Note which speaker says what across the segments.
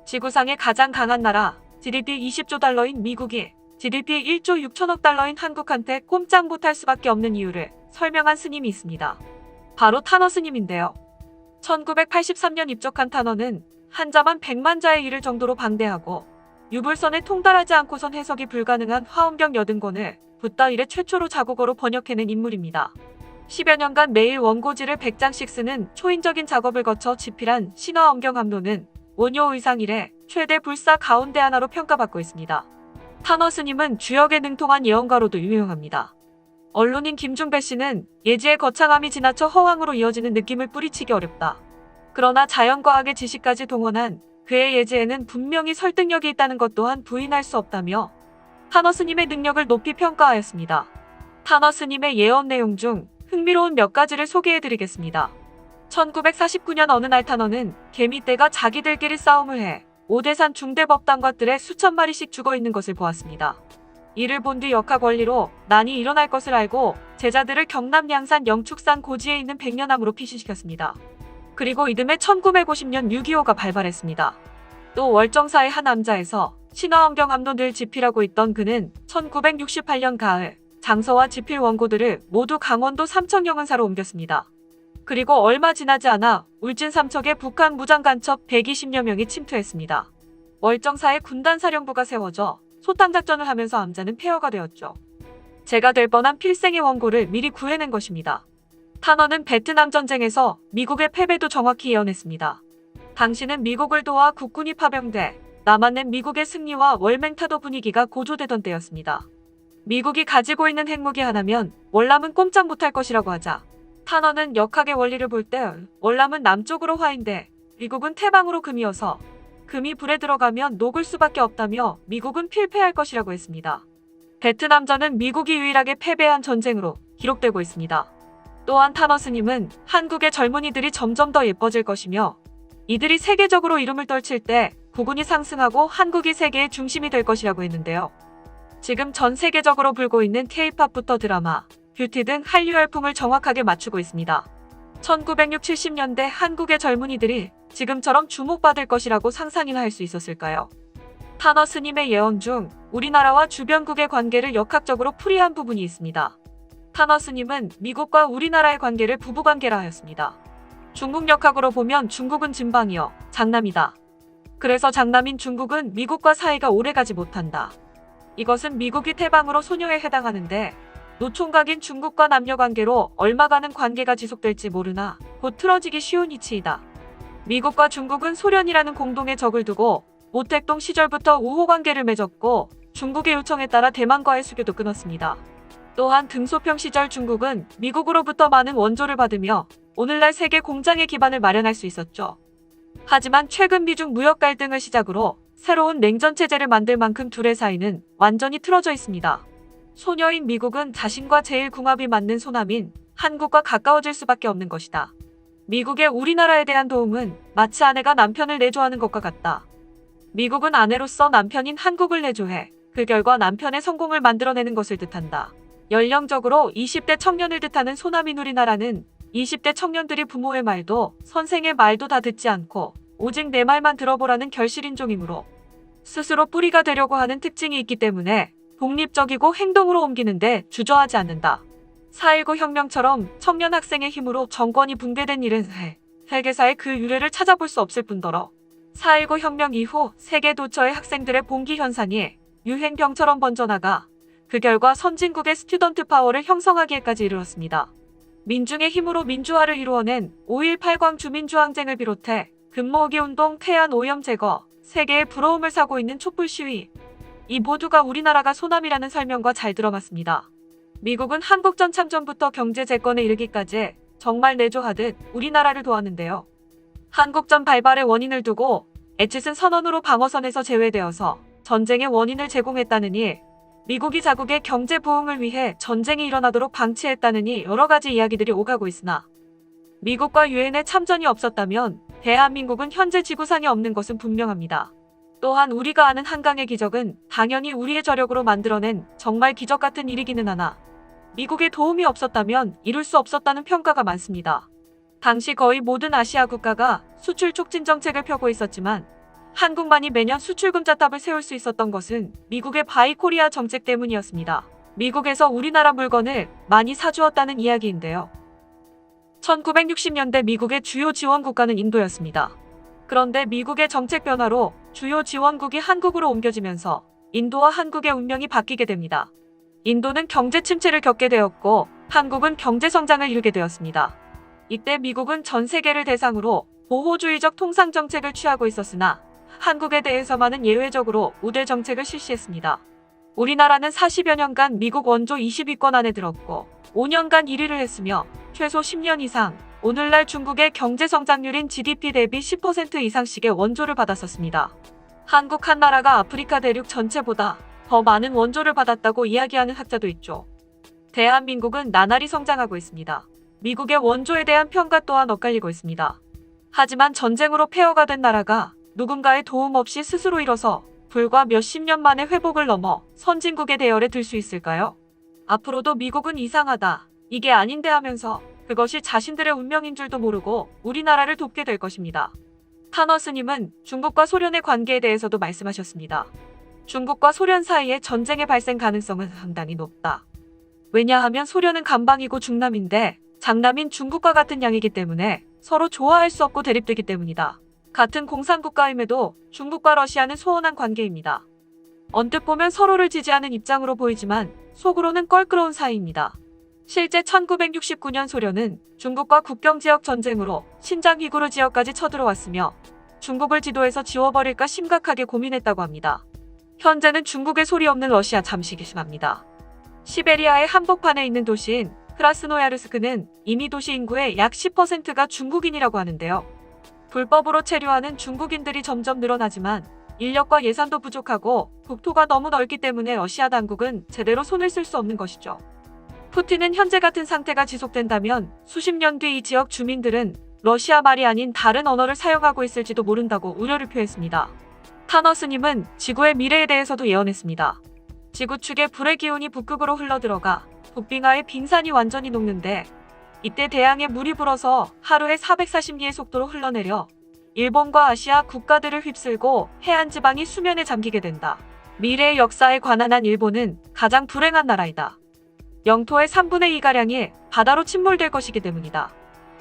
Speaker 1: 지구상의 가장 강한 나라, GDP 20조 달러인 미국이 GDP 1조 6천억 달러인 한국한테 꼼짝 못할 수밖에 없는 이유를 설명한 스님이 있습니다. 바로 타너 스님인데요. 1983년 입적한 타너는 한자만 100만 자에 이를 정도로 방대하고 유불선에 통달하지 않고선 해석이 불가능한 화엄경 80권을 붓다 이래 최초로 자국어로 번역해낸 인물입니다. 10여 년간 매일 원고지를 100장씩 쓰는 초인적인 작업을 거쳐 집필한 신화엄경합로는 원효 의상 이래 최대 불사 가운데 하나로 평가받고 있습니다. 타너 스님은 주역에 능통한 예언가로도 유명합니다. 언론인 김중배 씨는 예지의 거창함이 지나쳐 허황으로 이어지는 느낌을 뿌리치기 어렵다. 그러나 자연과학의 지식까지 동원한 그의 예지에는 분명히 설득력이 있다는 것 또한 부인할 수 없다며 타너 스님의 능력을 높이 평가하였습니다. 타너 스님의 예언 내용 중 흥미로운 몇 가지를 소개해드리겠습니다. 1949년 어느 날 타너는 개미떼가 자기들끼리 싸움을 해 오대산 중대법당과들의 수천 마리씩 죽어있는 것을 보았습니다. 이를 본 뒤 역학 원리로 난이 일어날 것을 알고 제자들을 경남 양산 영축산 고지에 있는 백년암으로 피신시켰습니다. 그리고 이듬해 1950년 6.25가 발발했습니다. 또 월정사의 한 남자에서 신화엄경함론을 집필하고 있던 그는 1968년 가을 장서와 집필 원고들을 모두 강원도 삼척영은사로 옮겼습니다. 그리고 얼마 지나지 않아 울진 삼척에 북한 무장간첩 120여 명이 침투했습니다. 월정사의 군단사령부가 세워져 소탕작전을 하면서 암자는 폐허가 되었죠. 제가 될 뻔한 필생의 원고를 미리 구해낸 것입니다. 타너는 베트남 전쟁에서 미국의 패배도 정확히 예언했습니다. 당시는 미국을 도와 국군이 파병돼 남한낸 미국의 승리와 월맹타도 분위기가 고조되던 때였습니다. 미국이 가지고 있는 핵무기 하나면 월남은 꼼짝 못할 것이라고 하자 타너는 역학의 원리를 볼 때 월남은 남쪽으로 화인데 미국은 태방으로 금이어서 금이 불에 들어가면 녹을 수밖에 없다며 미국은 필패할 것이라고 했습니다. 베트남전은 미국이 유일하게 패배한 전쟁으로 기록되고 있습니다. 또한 타너 스님은 한국의 젊은이들이 점점 더 예뻐질 것이며 이들이 세계적으로 이름을 떨칠 때 국운이 상승하고 한국이 세계의 중심이 될 것이라고 했는데요. 지금 전 세계적으로 불고 있는 K-팝부터 드라마, 뷰티 등 한류 열풍을 정확하게 맞추고 있습니다. 1960-70년대 한국의 젊은이들이 지금처럼 주목받을 것이라고 상상이나 할 수 있었을까요? 타너 스님의 예언 중 우리나라와 주변국의 관계를 역학적으로 풀이한 부분이 있습니다. 타너 스님은 미국과 우리나라의 관계를 부부관계라 하였습니다. 중국 역학으로 보면 중국은 진방이여 장남이다. 그래서 장남인 중국은 미국과 사이가 오래가지 못한다. 이것은 미국이 태방으로 소녀에 해당하는데 노총각인 중국과 남녀관계로 얼마간은 관계가 지속될지 모르나 곧 틀어지기 쉬운 이치이다. 미국과 중국은 소련이라는 공동의 적을 두고 모택동 시절부터 우호관계를 맺었고 중국의 요청에 따라 대만과의 수교도 끊었습니다. 또한 등소평 시절 중국은 미국으로부터 많은 원조를 받으며 오늘날 세계 공장의 기반을 마련할 수 있었죠. 하지만 최근 미중 무역 갈등을 시작으로 새로운 냉전체제를 만들 만큼 둘의 사이는 완전히 틀어져 있습니다. 소녀인 미국은 자신과 제일 궁합이 맞는 소남인 한국과 가까워질 수밖에 없는 것이다. 미국의 우리나라에 대한 도움은 마치 아내가 남편을 내조하는 것과 같다. 미국은 아내로서 남편인 한국을 내조해 그 결과 남편의 성공을 만들어내는 것을 뜻한다. 연령적으로 20대 청년을 뜻하는 소남인 우리나라는 20대 청년들이 부모의 말도 선생의 말도 다 듣지 않고 오직 내 말만 들어보라는 결실인종이므로 스스로 뿌리가 되려고 하는 특징이 있기 때문에 독립적이고 행동으로 옮기는데 주저하지 않는다. 4.19 혁명처럼 청년 학생의 힘으로 정권이 붕괴된 일은 세계사의 그 유래를 찾아볼 수 없을 뿐더러 4.19 혁명 이후 세계 도처의 학생들의 봉기 현상이 유행병처럼 번져나가 그 결과 선진국의 스튜던트 파워를 형성하기에까지 이르렀습니다. 민중의 힘으로 민주화를 이루어낸 5.18 광주민주항쟁을 비롯해 금모으기운동, 태안 오염 제거, 세계의 부러움을 사고 있는 촛불 시위, 이 모두가 우리나라가 소남이라는 설명과 잘 들어맞습니다. 미국은 한국전 참전부터 경제 재건에 이르기까지 정말 내조하듯 우리나라를 도왔는데요. 한국전 발발의 원인을 두고 에칫은 선언으로 방어선에서 제외되어서 전쟁의 원인을 제공했다느니 미국이 자국의 경제 부흥을 위해 전쟁이 일어나도록 방치했다느니 여러 가지 이야기들이 오가고 있으나 미국과 유엔의 참전이 없었다면 대한민국은 현재 지구상에 없는 것은 분명합니다. 또한 우리가 아는 한강의 기적은 당연히 우리의 저력으로 만들어낸 정말 기적 같은 일이기는 하나 미국의 도움이 없었다면 이룰 수 없었다는 평가가 많습니다. 당시 거의 모든 아시아 국가가 수출 촉진 정책을 펴고 있었지만 한국만이 매년 수출 금자탑을 세울 수 있었던 것은 미국의 바이 코리아 정책 때문이었습니다. 미국에서 우리나라 물건을 많이 사주었다는 이야기인데요. 1960년대 미국의 주요 지원 국가는 인도였습니다. 그런데 미국의 정책 변화로 주요 지원국이 한국으로 옮겨지면서 인도와 한국의 운명이 바뀌게 됩니다. 인도는 경제 침체를 겪게 되었고 한국은 경제 성장을 이루게 되었습니다. 이때 미국은 전 세계를 대상으로 보호주의적 통상 정책을 취하고 있었으나 한국에 대해서만은 예외적으로 우대 정책을 실시했습니다. 우리나라는 40여 년간 미국 원조 20위권 안에 들었고 5년간 1위를 했으며 최소 10년 이상 오늘날 중국의 경제 성장률인 GDP 대비 10% 이상씩의 원조를 받았었습니다. 한국 한 나라가 아프리카 대륙 전체보다 더 많은 원조를 받았다고 이야기하는 학자도 있죠. 대한민국은 나날이 성장하고 있습니다. 미국의 원조에 대한 평가 또한 엇갈리고 있습니다. 하지만 전쟁으로 폐허가 된 나라가 누군가의 도움 없이 스스로 일어서 불과 몇십 년 만에 회복을 넘어 선진국의 대열에 들 수 있을까요? 앞으로도 미국은 이상하다, 이게 아닌데 하면서 그것이 자신들의 운명인 줄도 모르고 우리나라를 돕게 될 것입니다. 타너스님은 중국과 소련의 관계에 대해서도 말씀하셨습니다. 중국과 소련 사이에 전쟁의 발생 가능성은 상당히 높다. 왜냐하면 소련은 간방이고 중남인데 장남인 중국과 같은 양이기 때문에 서로 좋아할 수 없고 대립되기 때문이다. 같은 공산국가임에도 중국과 러시아는 소원한 관계입니다. 언뜻 보면 서로를 지지하는 입장으로 보이지만 속으로는 껄끄러운 사이입니다. 실제 1969년 소련은 중국과 국경지역 전쟁으로 신장 위구르 지역까지 쳐들어왔으며 중국을 지도에서 지워버릴까 심각하게 고민했다고 합니다. 현재는 중국의 소리 없는 러시아 잠시 괘씸합니다. 시베리아의 한복판에 있는 도시인 크라스노야르스크는 이미 도시 인구의 약 10%가 중국인이라고 하는데요. 불법으로 체류하는 중국인들이 점점 늘어나지만 인력과 예산도 부족하고 국토가 너무 넓기 때문에 러시아 당국은 제대로 손을 쓸 수 없는 것이죠. 푸틴은 현재 같은 상태가 지속된다면 수십 년 뒤 이 지역 주민들은 러시아 말이 아닌 다른 언어를 사용하고 있을지도 모른다고 우려를 표했습니다. 타너스님은 지구의 미래에 대해서도 예언했습니다. 지구 축의 불의 기운이 북극으로 흘러들어가 북빙하의 빙산이 완전히 녹는데 이때 대양에 물이 불어서 하루에 440리의 속도로 흘러내려 일본과 아시아 국가들을 휩쓸고 해안 지방이 수면에 잠기게 된다. 미래의 역사에 관한 한 일본은 가장 불행한 나라이다. 영토의 3분의 2가량이 바다로 침몰될 것이기 때문이다.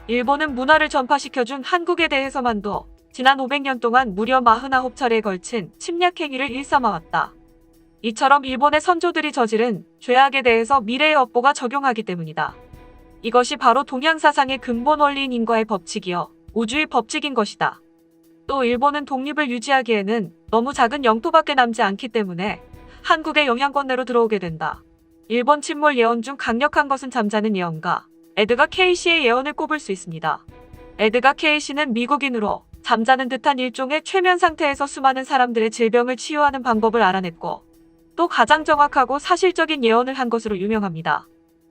Speaker 1: 일본은 문화를 전파시켜준 한국에 대해서만도 지난 500년 동안 무려 49차례에 걸친 침략 행위를 일삼아왔다. 이처럼 일본의 선조들이 저지른 죄악에 대해서 미래의 업보가 적용하기 때문이다. 이것이 바로 동양사상의 근본 원리인 인과의 법칙이여 우주의 법칙인 것이다. 또 일본은 독립을 유지하기에는 너무 작은 영토밖에 남지 않기 때문에 한국의 영향권 내로 들어오게 된다. 일본 침몰 예언 중 강력한 것은 잠자는 예언가 에드가 케이시의 예언을 꼽을 수 있습니다. 에드가 케이시는 미국인으로 잠자는 듯한 일종의 최면 상태에서 수많은 사람들의 질병을 치유하는 방법을 알아냈고 또 가장 정확하고 사실적인 예언을 한 것으로 유명합니다.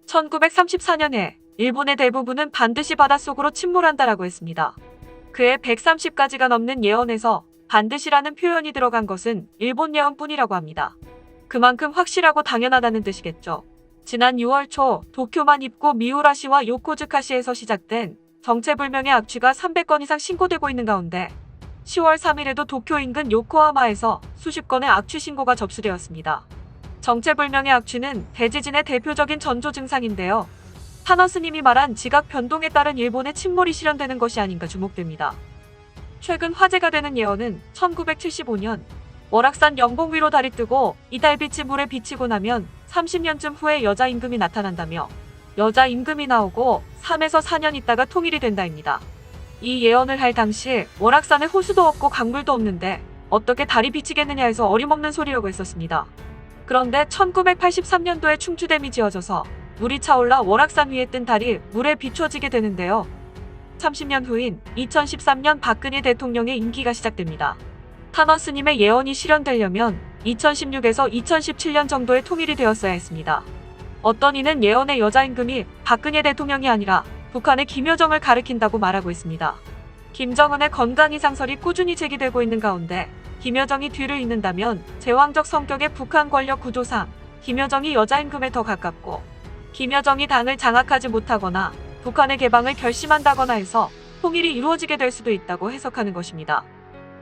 Speaker 1: 1934년에 일본의 대부분은 반드시 바닷속으로 침몰한다라고 했습니다. 그해 130가지가 넘는 예언에서 반드시라는 표현이 들어간 것은 일본 예언뿐이라고 합니다. 그만큼 확실하고 당연하다는 뜻이겠죠. 지난 6월 초 도쿄만 입구 미우라시와 요코즈카시에서 시작된 정체불명의 악취가 300건 이상 신고되고 있는 가운데 10월 3일에도 도쿄 인근 요코하마에서 수십 건의 악취 신고가 접수되었습니다. 정체불명의 악취는 대지진의 대표적인 전조 증상인데요. 타너스님이 말한 지각 변동에 따른 일본의 침몰이 실현되는 것이 아닌가 주목됩니다. 최근 화제가 되는 예언은 1975년 월악산 연봉 위로 달이 뜨고 이 달빛이 물에 비치고 나면 30년쯤 후에 여자 임금이 나타난다며 여자 임금이 나오고 3에서 4년 있다가 통일이 된다입니다. 이 예언을 할 당시 월악산에 호수도 없고 강물도 없는데 어떻게 달이 비치겠느냐 해서 어림없는 소리라고 했었습니다. 그런데 1983년도에 충주댐이 지어져서 물이 차올라 월악산 위에 뜬 달이 물에 비춰지게 되는데요. 30년 후인 2013년 박근혜 대통령의 임기가 시작됩니다. 타너스님의 예언이 실현되려면 2016에서 2017년 정도의 통일이 되었어야 했습니다. 어떤 이는 예언의 여자 임금이 박근혜 대통령이 아니라 북한의 김여정을 가리킨다고 말하고 있습니다. 김정은의 건강 이상설이 꾸준히 제기되고 있는 가운데 김여정이 뒤를 잇는다면 제왕적 성격의 북한 권력 구조상 김여정이 여자 임금에 더 가깝고 김여정이 당을 장악하지 못하거나 북한의 개방을 결심한다거나 해서 통일이 이루어지게 될 수도 있다고 해석하는 것입니다.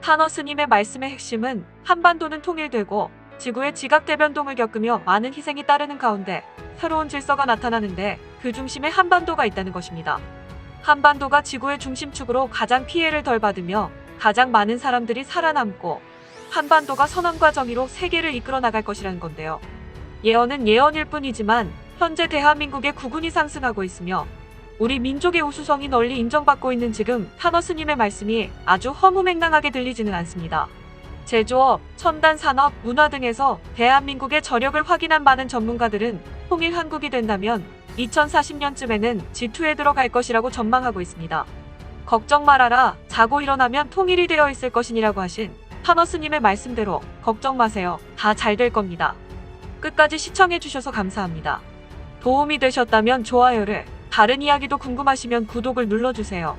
Speaker 1: 타너 스님의 말씀의 핵심은 한반도는 통일되고 지구의 지각대변동을 겪으며 많은 희생이 따르는 가운데 새로운 질서가 나타나는데 그 중심에 한반도가 있다는 것입니다. 한반도가 지구의 중심축으로 가장 피해를 덜 받으며 가장 많은 사람들이 살아남고 한반도가 선함과 정의로 세계를 이끌어 나갈 것이라는 건데요. 예언은 예언일 뿐이지만 현재 대한민국의 국운이 상승하고 있으며 우리 민족의 우수성이 널리 인정받고 있는 지금 타너 스님의 말씀이 아주 허무맹랑하게 들리지는 않습니다. 제조업, 첨단 산업, 문화 등에서 대한민국의 저력을 확인한 많은 전문가들은 통일 한국이 된다면 2040년쯤에는 G2에 들어갈 것이라고 전망하고 있습니다. 걱정 말아라. 자고 일어나면 통일이 되어 있을 것이니라고 하신 타너 스님의 말씀대로 걱정 마세요. 다 잘 될 겁니다. 끝까지 시청해주셔서 감사합니다. 도움이 되셨다면 좋아요를, 다른 이야기도 궁금하시면 구독을 눌러주세요.